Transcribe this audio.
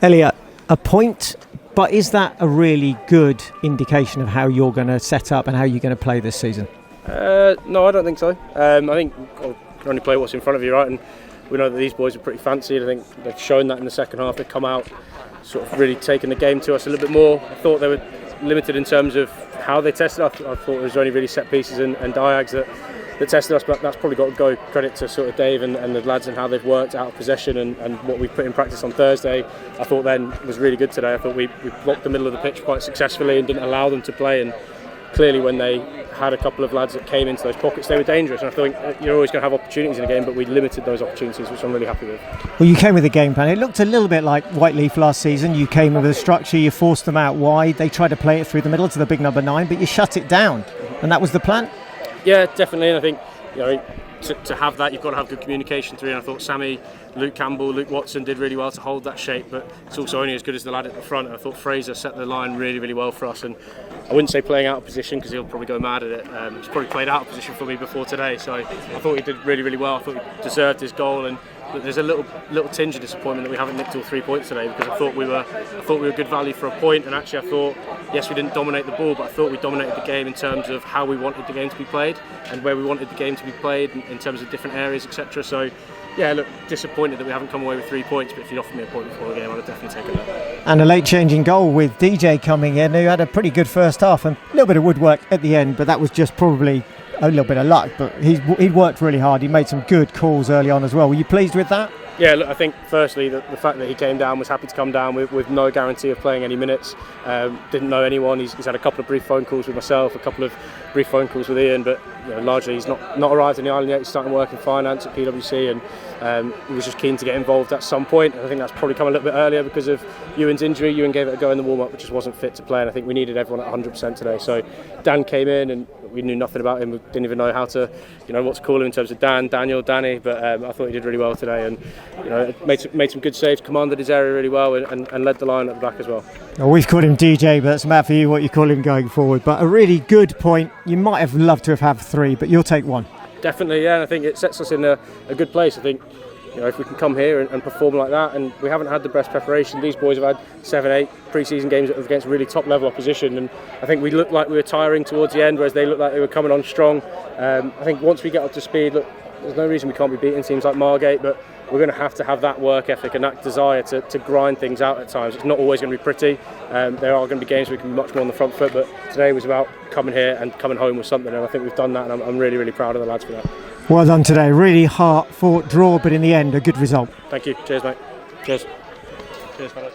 Elliot, a point, but is that a really good indication of how you're going to set up and how you're going to play this season? No, I don't think so. I think you can only play what's in front of you, right? And we know that these boys are pretty fancied. I think they've shown that in the second half. They've come out sort of really taking the game to us a little bit more. I thought they were limited in terms of how they tested us. I thought it was only really set pieces and diags that tested us, but that's probably got to go credit to sort of Dave and the lads and how they've worked out of possession and what we put in practice on Thursday. I thought then was really good today. I thought we blocked the middle of the pitch quite successfully and didn't allow them to play, and clearly when they had a couple of lads that came into those pockets, they were dangerous, and I think you're always going to have opportunities in a game, but we limited those opportunities, which I'm really happy with. Well, you came with a game plan. It looked a little bit like Whiteleaf last season. You came with a structure, you forced them out wide, they tried to play it through the middle to the big number 9, but you shut it down, and that was the plan? Yeah, definitely, and I think to have that, you've got to have good communication through, and I thought Sammy, Luke Campbell, Luke Watson did really well to hold that shape, but it's also only as good as the lad at the front, and I thought Fraser set the line really, really well for us, and I wouldn't say playing out of position because he'll probably go mad at it. He's probably played out of position for me before today, so I thought he did really, really well. I thought he deserved his goal, and there's a little tinge of disappointment that we haven't nicked all 3 points today, because I thought we were good value for a point, and actually I thought, yes, we didn't dominate the ball, but I thought we dominated the game in terms of how we wanted the game to be played and where we wanted the game to be played in terms of different areas, etc. So yeah, look, disappointed that we haven't come away with 3 points, but if you'd offered me a point before the game, I'd have definitely taken that. And a late changing goal with DJ coming in, who had a pretty good first half and a little bit of woodwork at the end, but that was just probably a little bit of luck, but he'd worked really hard. He made some good calls early on as well. Were you pleased with that? Yeah, look, I think firstly the fact that he came down, was happy to come down with no guarantee of playing any minutes. Didn't know anyone. He's had a couple of brief phone calls with myself, a couple of brief phone calls with Ian, but largely he's not arrived in the island yet. He's starting work in finance at PwC, and he was just keen to get involved at some point. I think that's probably come a little bit earlier because of Ewan's injury. Ewan gave it a go in the warm-up, but just wasn't fit to play, and I think we needed everyone at 100% today. So Dan came in, and we knew nothing about him. We didn't even know how to, what to call him in terms of Dan, Daniel, Danny, but I thought he did really well today, and made some good saves, commanded his area really well, and led the line at the back as well. Well, we've called him DJ, but it's a matter for you what you call him going forward. But a really good point. You might have loved to have had 3, but you'll take 1. Definitely, yeah, and I think it sets us in a good place. I think if we can come here and perform like that, and we haven't had the best preparation. These boys have had 7-8 pre-season games against really top level opposition, and I think we looked like we were tiring towards the end, whereas they looked like they were coming on strong. I think once we get up to speed, look, there's no reason we can't be beating teams like Margate, but we're going to have that work ethic and that desire to grind things out at times. It's not always going to be pretty. There are going to be games where we can be much more on the front foot, but today was about coming here and coming home with something, and I think we've done that, and I'm really, really proud of the lads for that. Well done today. Really hard-fought draw, but in the end, a good result. Thank you. Cheers, mate. Cheers. Cheers, fellas.